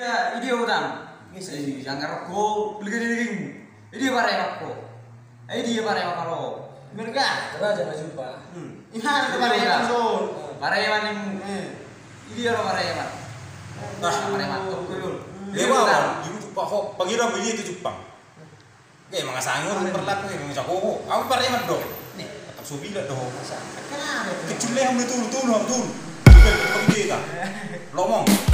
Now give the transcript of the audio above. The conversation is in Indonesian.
Ya, ini orang. Yang ngerokok, beli gini. Ini barang aku. Ini barang aku lo. Mereka. Coba jangan jumpa. Ini ada barang son. Pareman ini. Ini ada pareman. Pareman tuh kuyul. Dewa, itu Pak Ho, panggil beli itu Jepang. Kayak mga sangur perlat kayak mga cako. Aku pareman dong. Nih, tak subila dong. Kenapa? Kecil yang betul. Betul kita. Lomong.